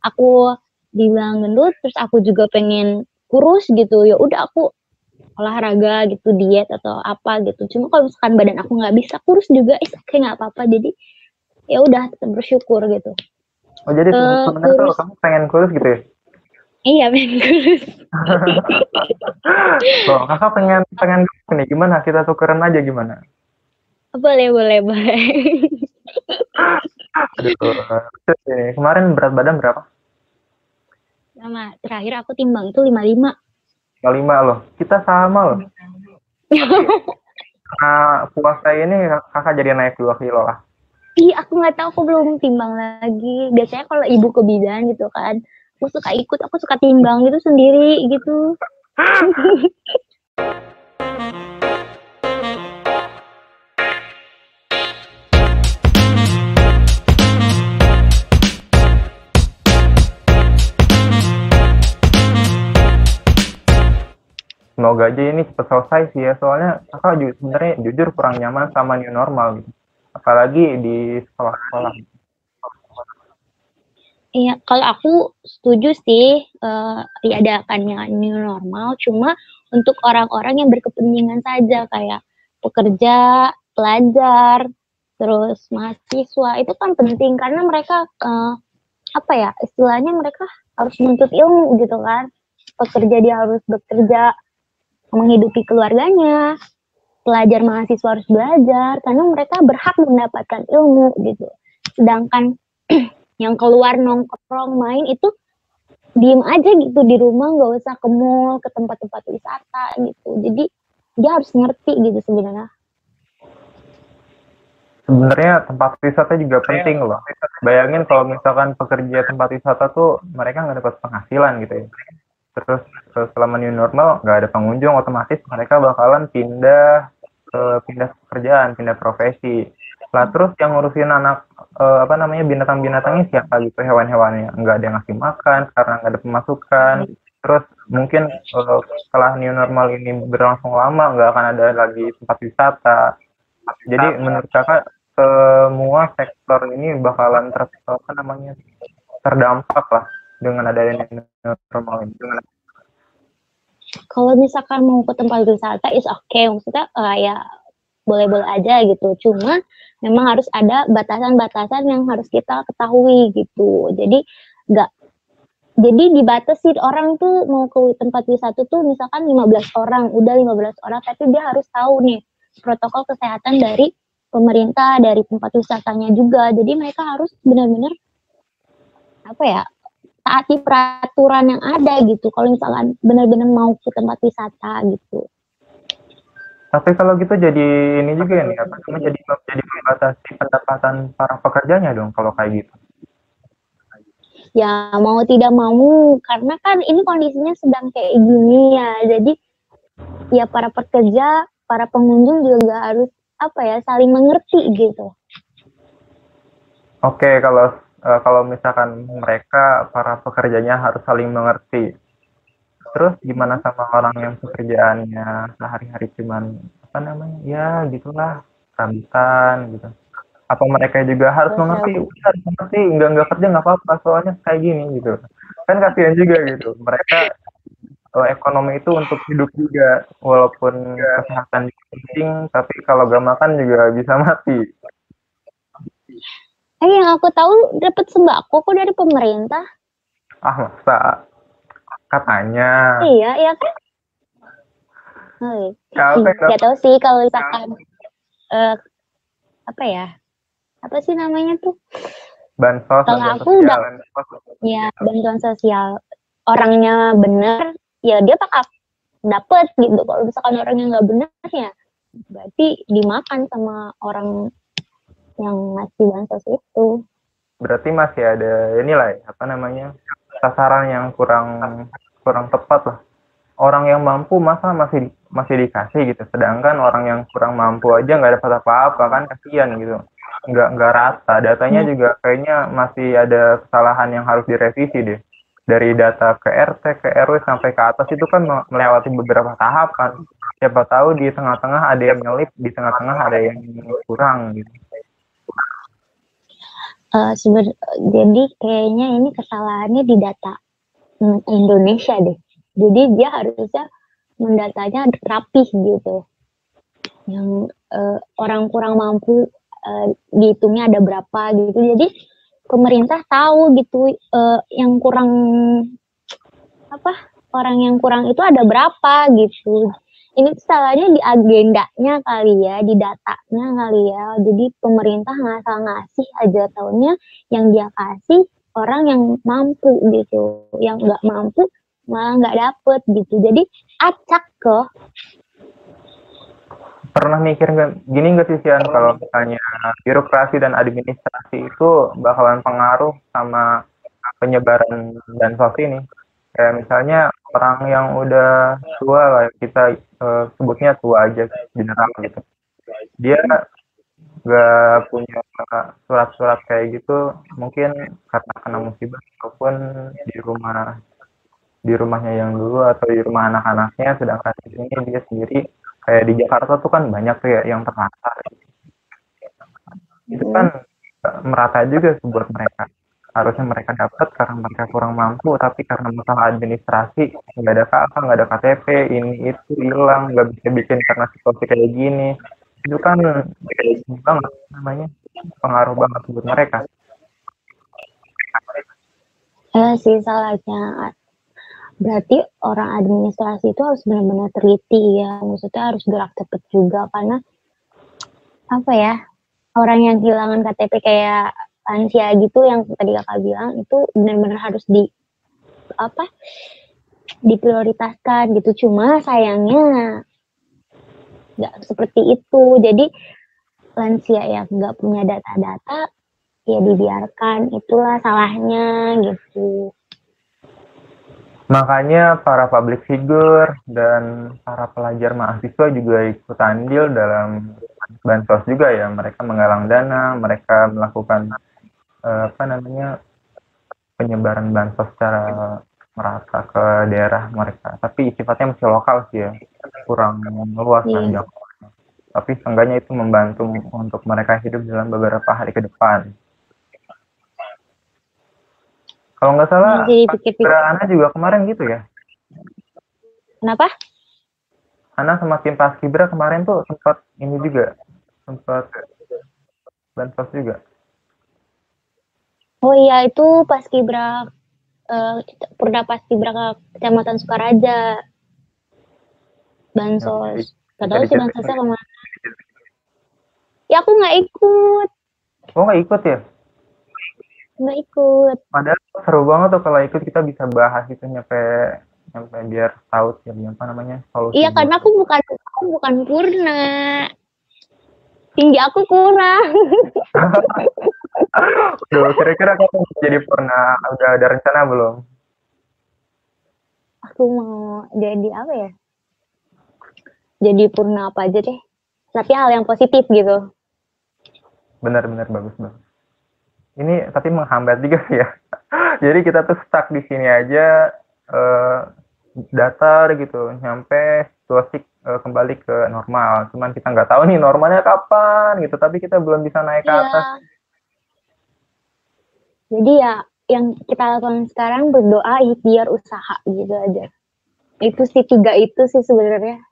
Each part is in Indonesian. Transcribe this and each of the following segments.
aku dibilang gendut, terus aku juga pengen kurus gitu, ya udah aku olahraga gitu, diet atau apa gitu. Cuma kalau misalkan badan aku nggak bisa kurus juga, oke nggak apa-apa. Jadi ya udah tetap bersyukur gitu. Oh jadi sebenarnya tuh Kurus, kamu pengen kurus gitu ya? iya pengen kurus. Loh, kakak pengen pengen nih gimana? Kita tukeran aja gimana? Boleh, boleh, boleh. Aduh, terus ini, kemarin berat badan berapa? Sama terakhir aku timbang itu 55. 55 loh. Kita sama loh. Nah, puasa ini kakak jadi naik 2 kilo lah. Ih, aku nggak tahu, aku belum timbang lagi. Biasanya kalau ibu ke bidan gitu kan, aku suka ikut, aku suka timbang gitu sendiri gitu. Semoga aja ini cepet selesai sih ya. Soalnya kakak sebenarnya jujur kurang nyaman sama new normal gitu. Apalagi di sekolah-sekolah. Iya, kalau aku setuju sih diadakannya new normal, cuma untuk orang-orang yang berkepentingan saja kayak pekerja, pelajar, terus mahasiswa itu kan penting karena mereka apa ya istilahnya mereka harus menuntut ilmu gitu kan. Pekerja dia harus bekerja menghidupi keluarganya, pelajar mahasiswa harus belajar karena mereka berhak mendapatkan ilmu gitu. Sedangkan yang keluar nongkrong main itu diem aja gitu di rumah, nggak usah ke mall, ke tempat-tempat wisata gitu. Jadi dia harus ngerti gitu sebenarnya. Sebenarnya tempat wisata juga penting loh. Bayangin kalau misalkan pekerja tempat wisata tuh mereka nggak dapat penghasilan gitu ya. Terus selama new normal nggak ada pengunjung, otomatis mereka bakalan pindah pekerjaan, pindah profesi. Lah terus yang ngurusin anak apa namanya binatang-binatangnya siapa gitu, hewan-hewannya nggak ada yang ngasih makan karena nggak ada pemasukan. Terus mungkin setelah new normal ini berlangsung lama nggak akan ada lagi tempat wisata. Jadi menurut kakak semua sektor ini bakalan apa namanya terdampak lah dengan adanya new normal ini. Kalau misalkan mau ke tempat wisata is okay, maksudnya ya boleh-boleh aja gitu. Cuma memang harus ada batasan-batasan yang harus kita ketahui gitu. Jadi nggak jadi dibatasi orang tuh mau ke tempat wisata tuh misalkan 15 orang, udah 15 orang, tapi dia harus tahu nih protokol kesehatan dari pemerintah, dari tempat wisatanya juga. Jadi mereka harus benar-benar apa ya, taati peraturan yang ada gitu. Kalau misalkan benar-benar mau ke tempat wisata gitu. Tapi kalau gitu jadi ini juga nih apa namanya jadi membatasi pendapatan para pekerjanya dong kalau kayak gitu. Ya mau tidak mau karena kan ini kondisinya sedang kayak gini ya. Jadi ya para pekerja, para pengunjung juga harus apa ya saling mengerti gitu. Oke, kalau misalkan mereka para pekerjanya harus saling mengerti. Terus gimana sama orang yang pekerjaannya sehari-hari cuman apa namanya? Ya gitulah, rambutan gitu. Apa mereka juga harus mengerti? Udah, harus mengerti, nggak kerja nggak apa-apa, soalnya kayak gini gitu. Kan kasihan juga gitu. Mereka ekonomi itu untuk hidup juga, walaupun kesehatan penting, tapi kalau gak makan juga bisa mati. Yang aku tahu dapat sembako kok dari pemerintah. Ah masa katanya. Iya, iya kan? Kalau Gak tahu sih kalau misalkan apa ya? Apa sih namanya tuh? bansos, Kalau bantuan aku sosial. udah ya bantuan sosial orangnya bener, ya dia bakal dapet gitu. Kalau misalkan orangnya nggak bener ya berarti dimakan sama orang yang ngasih bansos itu. Berarti masih ada inilah ya, apa namanya, sasaran yang kurang kurang tepat lah. Orang yang mampu masa masih masih dikasih gitu, sedangkan orang yang kurang mampu aja nggak dapat apa-apa kan kasihan gitu. Nggak rata. Datanya juga kayaknya masih ada kesalahan yang harus direvisi deh. Dari data ke RT, ke RW sampai ke atas itu kan melewati beberapa tahapan. Siapa tahu di tengah-tengah ada yang nyelip, di tengah-tengah ada yang kurang gitu. Jadi kayaknya ini kesalahannya di data Indonesia deh. Jadi dia harusnya mendatanya rapih gitu. Yang orang kurang mampu dihitungnya ada berapa gitu. Jadi pemerintah tahu gitu yang kurang orang yang kurang itu ada berapa gitu. Ini salahnya di agendanya kali ya, di datanya kali ya. Jadi pemerintah ngasal ngasih aja tahunnya yang dia kasih orang yang mampu gitu. Yang nggak mampu malah nggak dapet gitu. Jadi acak kok. Pernah mikir gini nggak sih Sian, kalau misalnya birokrasi dan administrasi itu bakalan pengaruh sama penyebaran bansos ini? Kayak misalnya orang yang udah tua lah, kita sebutnya tua aja general gitu. Dia nggak punya surat-surat kayak gitu, mungkin karena kena musibah ataupun di rumahnya yang dulu atau di rumah anak-anaknya, sedangkan di sini dia sendiri kayak di Jakarta tuh kan banyak tuh ya yang terlantar. Itu kan merata juga sih buat mereka. Harusnya mereka dapat karena mereka kurang mampu, tapi karena masalah administrasi, nggak ada kakak, nggak ada KTP, ini itu hilang, nggak bisa bikin karena situasi kayak gini. Itu kan banget namanya, pengaruh banget buat mereka. Ya sih salahnya. Berarti orang administrasi itu harus benar-benar teliti ya. Maksudnya harus gerak cepat juga karena apa ya, orang yang kehilangan KTP kayak lansia gitu yang tadi kakak bilang itu benar-benar harus diprioritaskan gitu. Cuma sayangnya nggak seperti itu. Jadi lansia yang nggak punya data-data ya dibiarkan, itulah salahnya gitu. Makanya para public figure dan para pelajar mahasiswa juga ikut andil dalam bansos juga ya. Mereka menggalang dana, mereka melakukan penyebaran bansos secara merata ke daerah mereka. Tapi sifatnya masih lokal sih ya, kurang luas lah jangkauannya. Tapi seenggaknya itu membantu untuk mereka hidup dalam beberapa hari ke depan. Kalau nggak salah, Ana juga kemarin gitu ya? Kenapa? Ana sama tim Paskibra kemarin tuh sempat ini juga, sempat bansos juga. Oh iya, itu Paskibra Purda Paskibra Kecamatan Sukaraja. Bansos. Gak tahu sih bansosnya kemana. Ya aku nggak ikut. Oh nggak ikut ya? Nggak ikut. Padahal seru banget tuh kalau ikut, kita bisa bahas itu nyampe biar tahu sih apa namanya solusi. Iya karena aku bukan Purna. Tinggi aku kurang. Duh, kira-kira kamu jadi Purna, udah ada rencana belum? Aku mau jadi apa ya? Jadi Purna apa aja deh. Tapi hal yang positif gitu. Benar-benar bagus banget. Ini tapi menghambat juga sih ya. Jadi kita tuh stuck di sini aja, datar gitu, nyampe situasi kembali ke normal. Cuman kita nggak tahu nih normalnya kapan gitu, tapi kita belum bisa naik ke atas. Jadi ya yang kita lakukan sekarang berdoa, ikhtiar, usaha gitu aja. Itu sih 3 itu sih sebenarnya.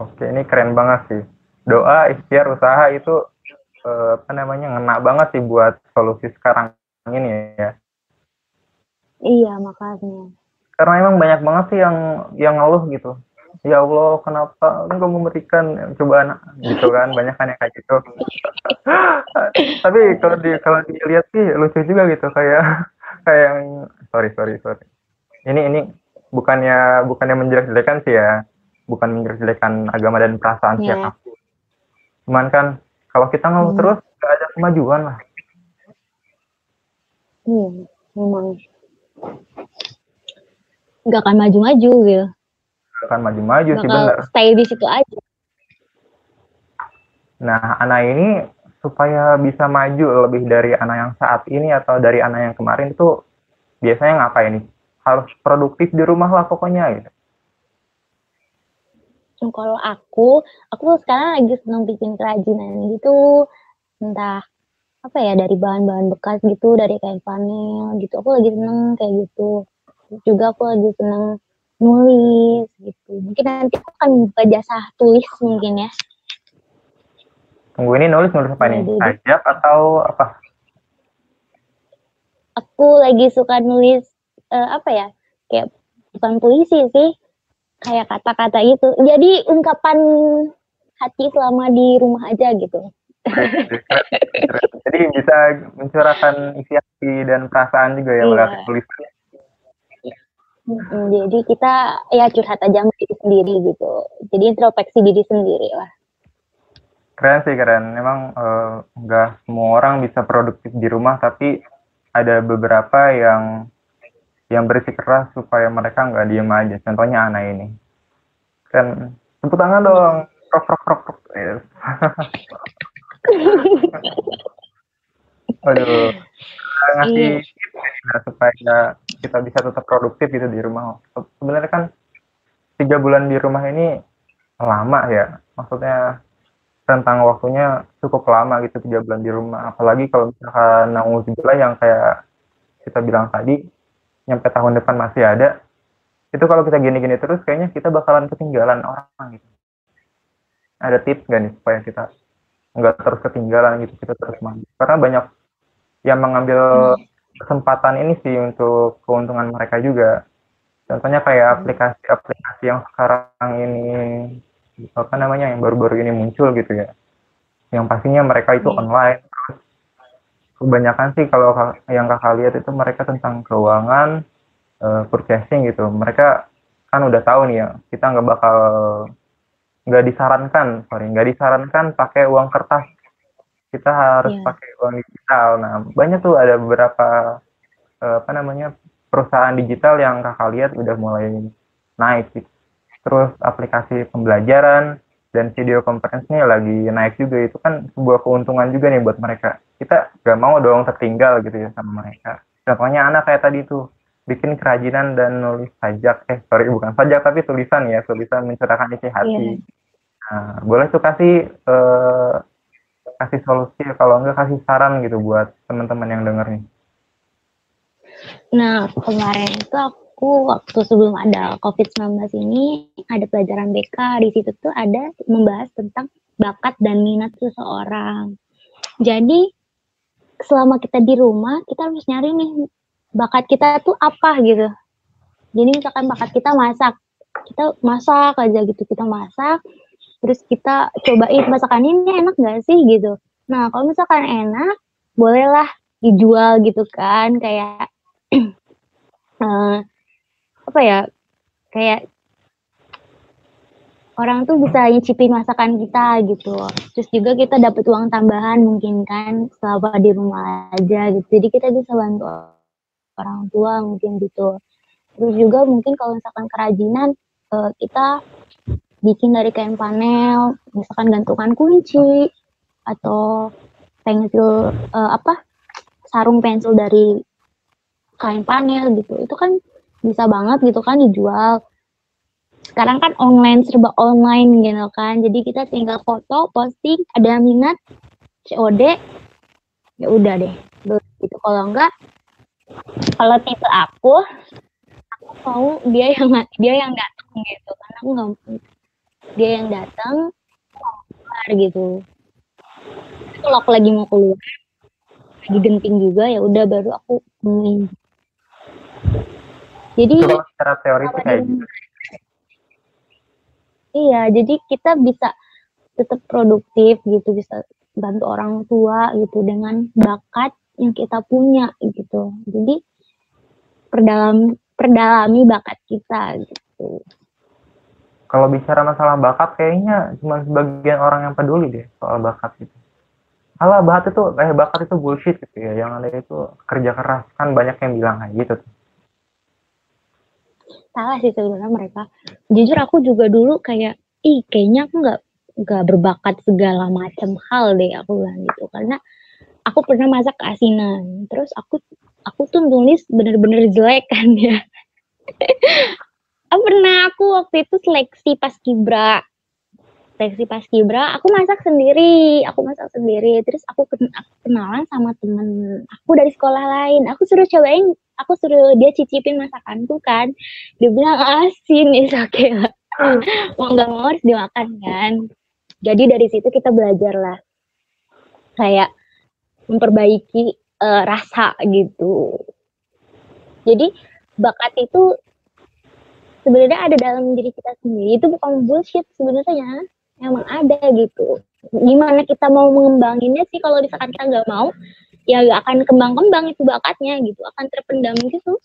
Oke, ini keren banget sih. Doa, ikhtiar, usaha itu ngena banget sih buat solusi sekarang ini ya. Iya, makanya. Karena emang banyak banget sih yang ngeluh gitu. Ya Allah, kenapa engkau memberikan cobaan gitu kan, banyak kan yang kayak gitu. Tapi kalau dilihat sih lucu juga gitu, kayak yang sorry. Ini bukannya menjelek-jelekan sih ya. Bukan menjelek-jelekan agama dan perasaan siapa. Cuman kan kalau kita ngeluh terus gak ada kemajuan lah. Memang nggak akan maju-maju gitu. Gak akan maju-maju sih, bener. Stay di situ aja. Nah, anak ini supaya bisa maju lebih dari anak yang saat ini atau dari anak yang kemarin itu biasanya ngapain nih? Harus produktif di rumah lah pokoknya gitu. Kalau aku sekarang lagi senang bikin kerajinan gitu. Entah apa ya, dari bahan-bahan bekas gitu, dari kain panel gitu. Aku lagi seneng kayak gitu. Terus juga aku lagi seneng nulis gitu. Mungkin nanti aku akan buka jasa tulis mungkin ya. Tunggu, ini nulis apa Ya, nih? jadi Sajak atau apa? aku lagi suka nulis apa ya? Kayak bukan puisi sih, kayak kata-kata itu. Jadi ungkapan hati selama di rumah aja gitu. Keren, keren. Jadi bisa mencurahkan isi hati dan perasaan juga ya melalui Iya. tulisan. Jadi kita ya curhat aja sama diri sendiri gitu. Jadi introspeksi diri sendiri lah. Keren sih, keren. Memang nggak semua orang bisa produktif di rumah, tapi ada beberapa yang bersikeras supaya mereka nggak diem aja. Contohnya Ana ini. Kan tepuk tangan dong. Rok, rok, rok, rok. Yes. Aduh, ngasih Iya. tips supaya kita bisa tetap produktif gitu di rumah. Sebenarnya kan 3 bulan di rumah ini lama ya. Maksudnya rentang waktunya cukup lama gitu, 3 bulan di rumah. Apalagi kalau misalkan nauzubillah yang kayak kita bilang tadi, nyampe tahun depan masih ada. Itu kalau kita gini-gini terus, kayaknya kita bakalan ketinggalan orang gitu. Ada tips gak nih supaya kita nggak terus ketinggalan gitu, kita terus maju? Karena banyak yang mengambil kesempatan ini sih untuk keuntungan mereka juga. Contohnya kayak aplikasi-aplikasi yang sekarang ini, apa namanya, yang baru-baru ini muncul gitu ya. Yang pastinya mereka itu online. Kebanyakan sih kalau yang kakak lihat itu mereka tentang keuangan, purchasing gitu. Mereka kan udah tahu nih ya, kita nggak disarankan pakai uang kertas. Kita harus pakai uang digital. Nah, banyak tuh ada beberapa apa namanya, perusahaan digital yang kakak lihat udah mulai naik gitu. Terus aplikasi pembelajaran dan video conference-nya lagi naik juga. Itu kan sebuah keuntungan juga nih buat mereka. Kita gak mau dong tertinggal gitu ya sama mereka. Contohnya anak kayak tadi tuh, bikin kerajinan dan nulis sajak. Bukan sajak tapi tulisan ya, tulisan mencurahkan isi hati. Nah, boleh tuh kasih solusi, kalau enggak kasih saran gitu buat teman-teman yang denger nih. Nah, kemarin itu aku waktu sebelum ada COVID-19 ini ada pelajaran BK. Di situ tuh ada membahas tentang bakat dan minat seseorang. Jadi selama kita di rumah, kita harus nyari nih bakat kita tuh apa gitu. Jadi misalkan bakat kita masak aja gitu, kita masak, terus kita cobain masakan ini enak gak sih gitu. Nah, kalau misalkan enak, bolehlah dijual gitu kan, kayak apa ya, kayak orang tuh bisa nyicipin masakan kita gitu. Terus juga kita dapat uang tambahan mungkin kan selama di rumah aja gitu. Jadi kita bisa bantu orang tua mungkin gitu. Terus juga mungkin kalau misalkan kerajinan kita bikin dari kain panel, misalkan gantungan kunci atau pensil sarung pensil dari kain panel gitu. Itu kan bisa banget gitu kan dijual. Sekarang kan serba online gitu kan. Jadi kita tinggal foto, posting, ada minat, COD, ya udah deh. Gitu. Kalau enggak, kalau tipe aku mau dia yang datang gitu. Karena aku nggak dia yang datang keluar gitu. Kalau aku lagi mau keluar, lagi genting juga ya udah baru aku nemuin. Jadi kalau secara teori sih kayak gitu. Iya, jadi kita bisa tetap produktif gitu, bisa bantu orang tua gitu dengan bakat yang kita punya gitu. Jadi perdalami bakat kita gitu. Kalau bicara masalah bakat, kayaknya cuma sebagian orang yang peduli deh soal bakat itu. Alah, bakat itu bullshit gitu ya. Yang ada itu kerja keras, kan banyak yang bilang kayak gitu tuh. Salah sih sebenarnya mereka. Jujur aku juga dulu kayaknya aku nggak berbakat segala macam hal deh aku bilang gitu, karena aku pernah masak keasinan, terus aku tuh nulis bener-bener jelek kan ya. Pernah aku waktu itu seleksi pas kibra, seleksi paskibra, aku masak sendiri, terus aku kenalan sama temen aku dari sekolah lain, aku suruh dia cicipin masakanku kan, dia bilang asin, oke lah, mau nggak mau harus dimakan kan, jadi dari situ kita belajar lah, kayak memperbaiki rasa gitu, jadi bakat itu sebenarnya ada dalam diri kita sendiri, itu bukan bullshit sebenarnya, emang ada gitu. Gimana kita mau mengembanginnya sih kalau misalkan kita nggak mau, ya nggak akan kembang-kembang itu bakatnya gitu, akan terpendam gitu.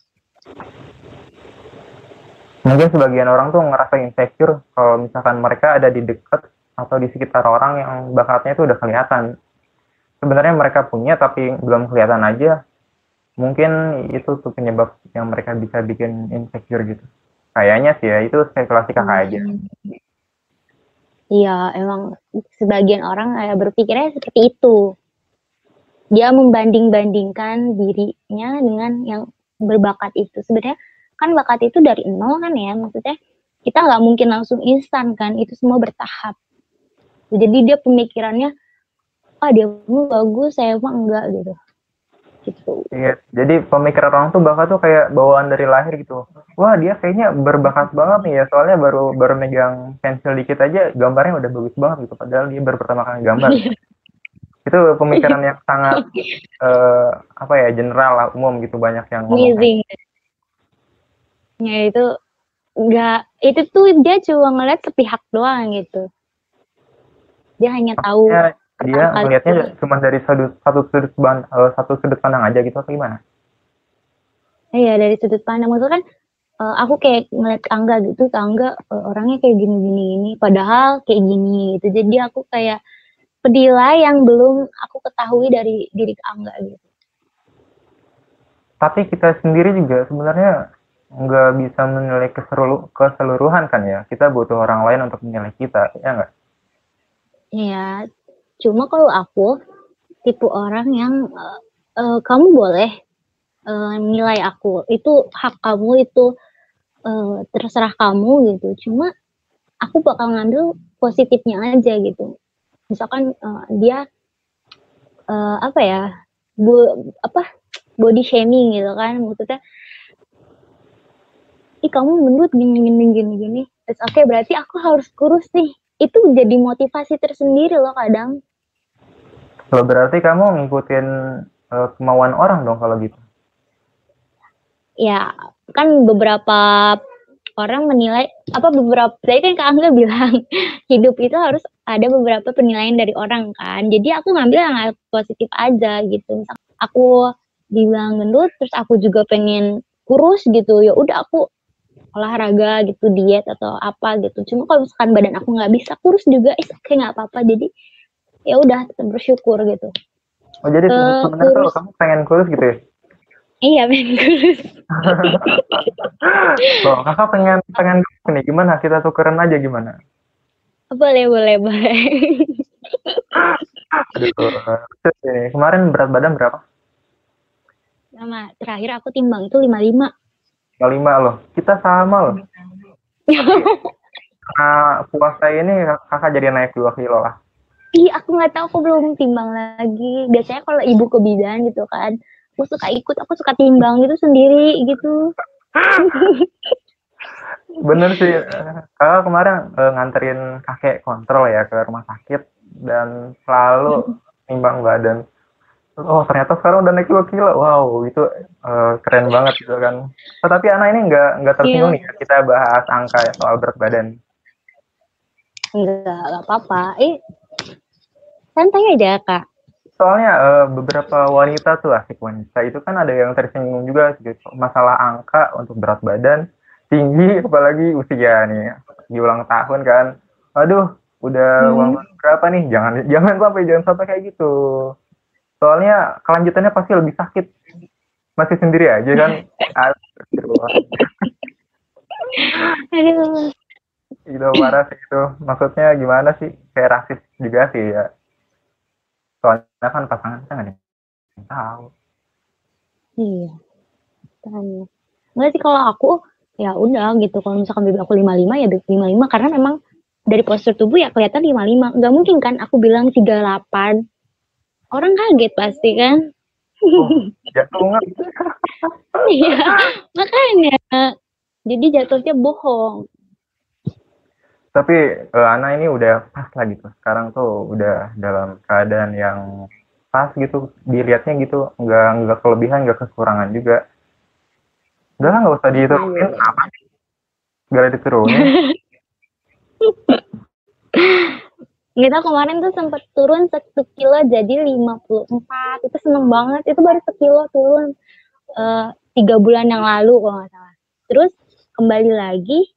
Mungkin sebagian orang tuh ngerasa insecure kalau misalkan mereka ada di dekat atau di sekitar orang yang bakatnya itu udah kelihatan. Sebenarnya mereka punya tapi belum kelihatan aja. Mungkin itu tuh penyebab yang mereka bisa bikin insecure gitu. Kayaknya sih ya, itu spekulasi kakak aja. Iya, emang sebagian orang kayak berpikirnya seperti itu. Dia membanding-bandingkan dirinya dengan yang berbakat itu. Sebenarnya kan bakat itu dari nol kan ya, maksudnya kita nggak mungkin langsung instan kan, itu semua bertahap. Jadi dia pemikirannya, dia mah bagus, saya mah enggak gitu. Gitu. Iya, jadi pemikiran orang tuh bakat tuh kayak bawaan dari lahir gitu. Wah, dia kayaknya berbakat banget nih ya, soalnya baru megang pensil dikit aja gambarnya udah bagus banget gitu, padahal dia baru pertama kali gambar. Itu pemikiran yang sangat apa ya, general lah, umum gitu, banyak yang ngomong. Amazing. Ya itu enggak, itu tuh dia cuma ngeliat sepihak doang gitu. Dia hanya tahu dia melihatnya cuma dari satu sudut pandang aja gitu, atau gimana? Iya, dari sudut pandang itu kan aku kayak ngeliat Angga gitu, Angga orangnya kayak gini, padahal kayak gini gitu. Jadi aku kayak penilai yang belum aku ketahui dari diri Angga gitu. Tapi kita sendiri juga sebenarnya nggak bisa menilai keseluruhan kan ya. Kita butuh orang lain untuk menilai kita, ya nggak? Iya, cuma kalau aku tipe orang yang kamu boleh nilai aku, itu hak kamu, itu terserah kamu gitu. Cuma aku bakal ngambil positifnya aja gitu. Misalkan dia apa ya, body shaming gitu kan, maksudnya kamu gendut gini. It's okay, berarti aku harus kurus nih. Itu jadi motivasi tersendiri loh kadang. Kalau berarti kamu ngikutin kemauan orang dong kalau gitu. Ya, kan beberapa orang menilai, tadi kan Kak Angga bilang, hidup itu harus ada beberapa penilaian dari orang kan. Jadi aku ngambil yang positif aja gitu. Misal aku dibilang gendut, terus aku juga pengen kurus gitu, ya udah aku olahraga gitu, diet atau apa gitu. Cuma kalau misalkan badan aku nggak bisa kurus juga, oke, nggak apa-apa. Jadi ya udah, tetap bersyukur gitu. Oh, jadi sebenarnya tuh kamu pengen kurus gitu ya? Iya, pengen kurus. Loh, kakak pengen nih, gimana? Kita tukeran aja gimana? Boleh. Aduh, kemarin berat badan berapa? Terakhir aku timbang itu 55. 55 loh. Kita sama loh. Nah, puasa ini kakak jadi naik 2 kilo lah. Ih, aku nggak tahu, aku belum timbang lagi. Biasanya kalau ibu ke bidan gitu kan, aku suka timbang gitu sendiri gitu. Bener sih, kakak kemarin nganterin kakek kontrol ya ke rumah sakit dan selalu timbang badan. Oh, ternyata sekarang udah naik 2 kilo. Wow, itu keren banget gitu kan. Tetapi anak ini nggak tersinggung nih, kita bahas angka ya, soal berat badan. Nggak apa-apa. Santai aja, Kak. Soalnya beberapa wanita tuh, asik wanita, itu kan ada yang tersinggung juga gitu. Masalah angka untuk berat badan tinggi, apalagi usia nih, di ulang tahun kan. Aduh, udah uang berapa nih? Jangan sampai kayak gitu. Soalnya kelanjutannya pasti lebih sakit. Masih sendiri aja kan. Aduh. Itu parah sih itu. Maksudnya gimana sih? Kayak rasis juga sih ya. Soalnya kan pasangan kita nggak ada yang tahu. Iya. Tanya. Nggak sih, kalau aku ya udah gitu. Kalau misalkan baby aku 55 ya 55, karena memang dari postur tubuh ya kelihatan 55. Nggak mungkin kan aku bilang 38. Orang kaget pasti kan. Jatuh nggak? Iya, makanya. Jadi jatuhnya bohong. Tapi Ana ini udah pas lah gitu. Sekarang tuh udah dalam keadaan yang pas gitu. Dilihatnya gitu, nggak kelebihan, nggak kekurangan juga. Udah lah, nggak usah diturunin. Apa sih? Gak ada diturunin. Kita kemarin tuh sempat turun 1 kilo jadi 54. Itu seneng banget. Itu baru 1 kilo turun 3 bulan yang lalu kalau nggak salah. Terus kembali lagi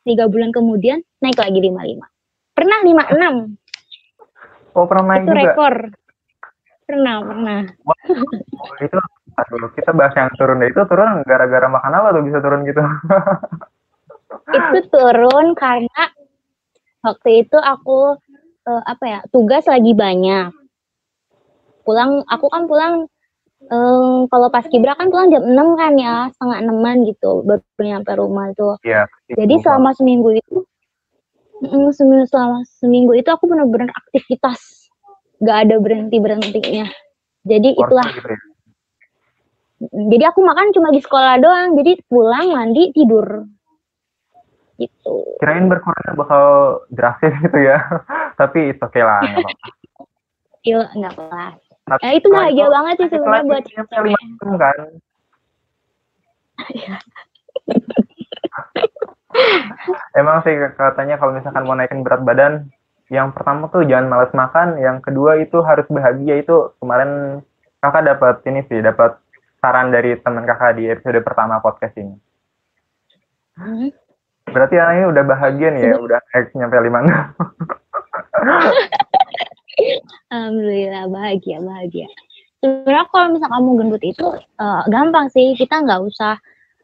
3 bulan kemudian naik lagi 55. Pernah 56. Oh, pernah naik itu juga? Rekor. Pernah. Wah, itu, aduh, kita bahas yang turun deh. Itu turun gara-gara makan apa tuh bisa turun gitu? Itu turun karena waktu itu aku tugas lagi banyak. Aku kan pulang kalau pas kibra kan pulang jam 6 kan ya, setengah 6-an gitu baru nyampe rumah tuh. Iya. Jadi selama seminggu itu aku benar-benar aktivitas, nggak ada berhentinya. Jadi itulah. Gitu ya? Jadi aku makan cuma di sekolah doang. Jadi pulang mandi tidur. Gitu. Kirain berkurangnya bakal drastis gitu ya. Tapi itu oke lah, nggak apa-apa. Iya, nggak apa-apa. Itu bahagia banget sih sebenarnya buat cewek. Kan? Emang sih katanya kalau misalkan mau naikin berat badan, yang pertama tuh jangan malas makan, yang kedua itu harus bahagia. Itu kemarin kakak dapat saran dari teman kakak di episode pertama podcast ini. Berarti anaknya udah bahagia nih ya, udah nyampe 5. Alhamdulillah bahagia. Sebenarnya kalau misal kamu gendut itu gampang sih, kita nggak usah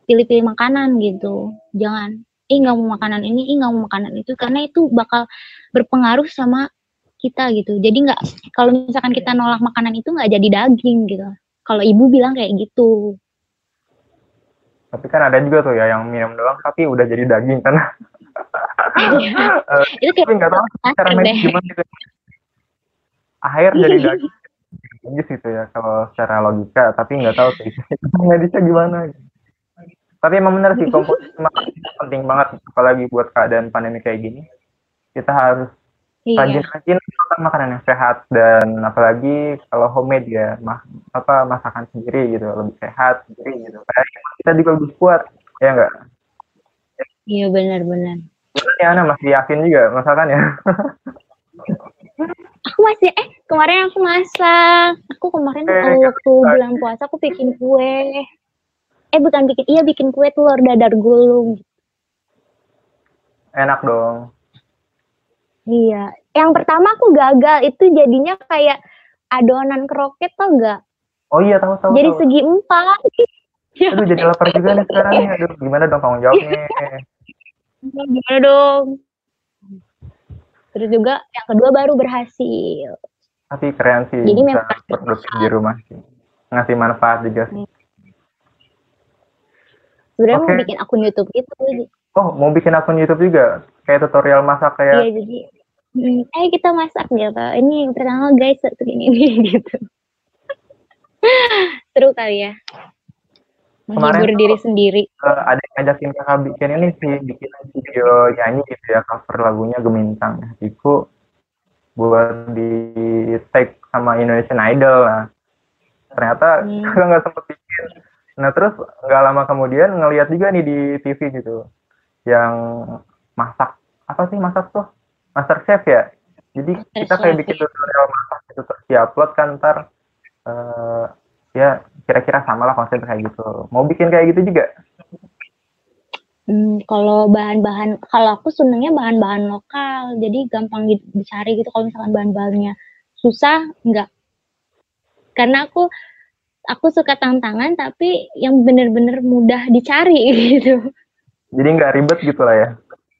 pilih-pilih makanan gitu. Jangan, nggak mau makanan ini, nggak mau makanan itu, karena itu bakal berpengaruh sama kita gitu. Jadi kalau misalkan kita nolak makanan itu nggak jadi daging gitu. Kalau ibu bilang kayak gitu. Tapi kan ada juga tuh ya yang minum doang tapi udah jadi daging kan. Itu kayak nggak tahu cara medis gimana gitu. Air jadi daging gitu ya kalau secara logika, tapi nggak tahu sih medisnya gimana. Tapi emang benar sih, komposisi makanan penting banget, apalagi buat keadaan pandemi kayak gini. Kita harus rajin-rajin makan makanan yang sehat, dan apalagi kalau homemade ya, masakan sendiri gitu, lebih sehat gitu. Kita juga lebih kuat, ya enggak? Iya benar. Ya, Ana masih yakin juga masakannya. Aku masih kemarin aku masak. Aku kemarin waktu bulan puasa aku bikin kue. Bikin kue telur dadar gulung. Enak dong. Iya. Yang pertama aku gagal, itu jadinya kayak adonan kroket, tau gak? Oh iya, tahu. Jadi segi 4. Aduh, jadi lapar juga nih sekarang nih. Aduh, gimana dong tanggung jawabnya? Gimana dong? Terus juga yang kedua baru berhasil. Tapi keren sih, jadi bisa produktif di rumah sih. Ngasih manfaat juga sih. Sebenarnya mau bikin akun YouTube gitu. Oh, mau bikin akun YouTube juga? Kayak tutorial masak kayak? Iya, jadi kita masak gitu. Ini pertama guys, ini gitu. Seru kali ya. Menghibur diri sendiri. Ada yang ngajakin kakak bikin ini sih, bikin video nyanyi gitu ya, cover lagunya Gemintang Hatiku buat di tag sama Indonesian Idol lah. Ternyata kakak nggak sempet bikin. Nah terus nggak lama kemudian ngeliat juga nih di TV gitu, yang masak tuh Master Chef ya. Jadi kita kayak bikin tutorial masak gitu, terus diupload kan ntar. Ya kira-kira sama lah konsep kayak gitu. Mau bikin kayak gitu juga? Kalau kalau aku senangnya bahan-bahan lokal, jadi gampang dicari gitu. Kalau misalkan bahan-bahannya susah, enggak. Karena aku suka tantangan, tapi yang benar-benar mudah dicari gitu. Jadi nggak ribet gitu lah ya?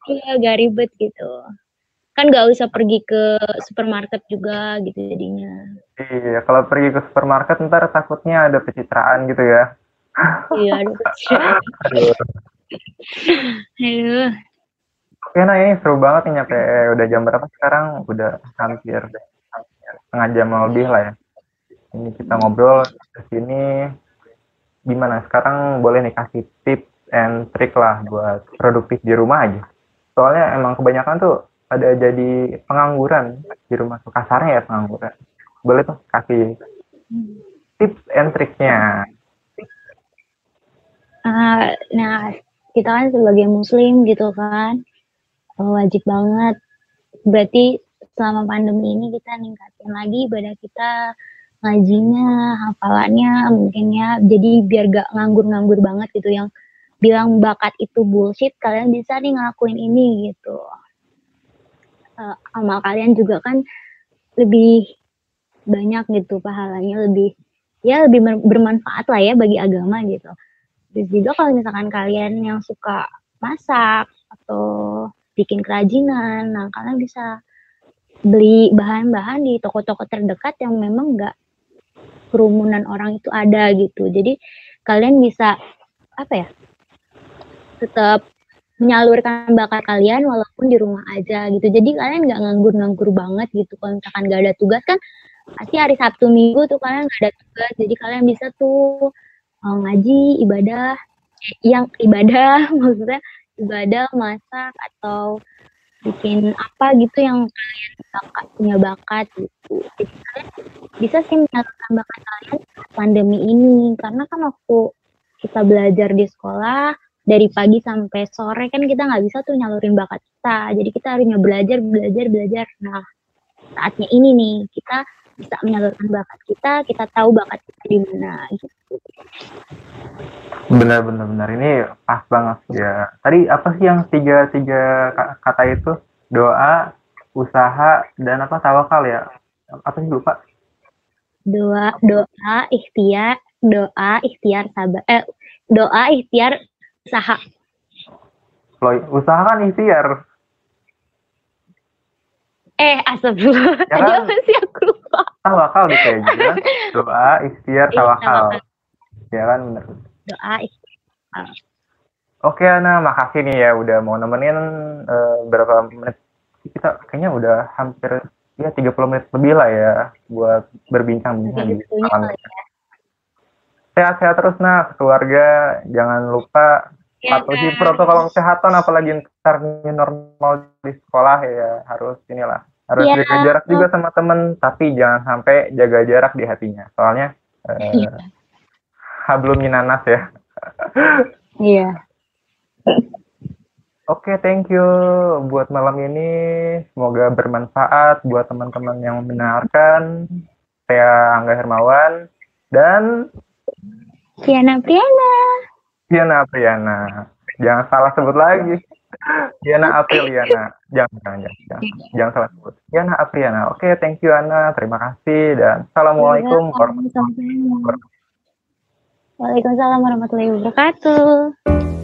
Iya, nggak ribet gitu. Kan nggak usah pergi ke supermarket juga gitu jadinya. Iya, kalau pergi ke supermarket ntar takutnya ada pencitraan gitu ya. Iya, ada pencitraan. Aduh. Oke Oke, nah ini seru banget nih nyampe udah jam berapa sekarang? Udah hampir setengah jam lebih lah ya. Ini kita ngobrol ke sini. Gimana? Sekarang boleh nih kasih tips and trick lah buat produktif di rumah aja. Soalnya emang kebanyakan tuh ada jadi pengangguran di rumah tuh, kasarnya ya pengangguran. Boleh tuh kasih tips and triknya. Nah, kita kan sebagai muslim gitu kan, wajib banget. Berarti selama pandemi ini kita ningkatin lagi ibadah kita, ngajinya, hafalannya mungkin ya. Jadi biar gak nganggur-nganggur banget gitu, yang bilang bakat itu bullshit, kalian bisa nih ngelakuin ini gitu. Amal kalian juga kan lebih banyak gitu pahalanya, lebih bermanfaat lah ya bagi agama gitu. Terus juga kalau misalkan kalian yang suka masak atau bikin kerajinan, nah kalian bisa beli bahan-bahan di toko-toko terdekat yang memang nggak kerumunan orang itu ada gitu. Jadi kalian bisa tetap menyalurkan bakat kalian walaupun di rumah aja gitu. Jadi kalian nggak nganggur-nganggur banget gitu. Kalau misalkan nggak ada tugas kan pasti hari Sabtu Minggu tuh kalian nggak ada tugas. Jadi kalian bisa tuh ngaji, ibadah, maksudnya ibadah, masak atau bikin apa gitu yang kalian punya bakat gitu. Jadi kalian bisa sih menyalurkan bakat kalian pandemi ini, karena kan waktu kita belajar di sekolah dari pagi sampai sore kan kita nggak bisa tuh nyalurin bakat kita. Jadi kita harusnya belajar. Nah, saatnya ini nih kita bisa menyalurkan bakat kita tahu bakat kita di mana gitu. Benar ini pas banget ya. Tadi apa sih yang tiga kata itu? Doa, usaha, dan apa, tawakal ya? Apa sih, lupa? Doa, ikhtiar, sabar. Doa, ikhtiar, usaha. Usaha kan ikhtiar. Astagfirullah. Ya kan? Apa sih, aku lupa. Tawakal gitu ya, juga. Doa, ikhtiar, tawakal. Ya kan, benar. Doa, ikhtiar. Oke, Ana, makasih nih ya udah mau nemenin berapa menit. Kita kayaknya udah hampir ya 30 menit lebih lah ya buat berbincang-bincang di malam ini. Sehat-sehat terus, nah, keluarga. Jangan lupa patuhi protokol kesehatan, apalagi ntar normal di sekolah ya, harus jaga jarak juga sama temen, tapi jangan sampai jaga jarak di hatinya, soalnya hablum minanas ya. Iya. Oke, thank you buat malam ini. Semoga bermanfaat buat teman-teman yang mendengarkan. Saya Angga Hermawan dan Diana Apriliana. Jangan salah sebut lagi. Diana Apriliana. Jangan salah sebut. Diana Apriliana. Oke, thank you Ana. Terima kasih dan assalamualaikum warahmatullahi wabarakatuh. Waalaikumsalam warahmatullahi wabarakatuh.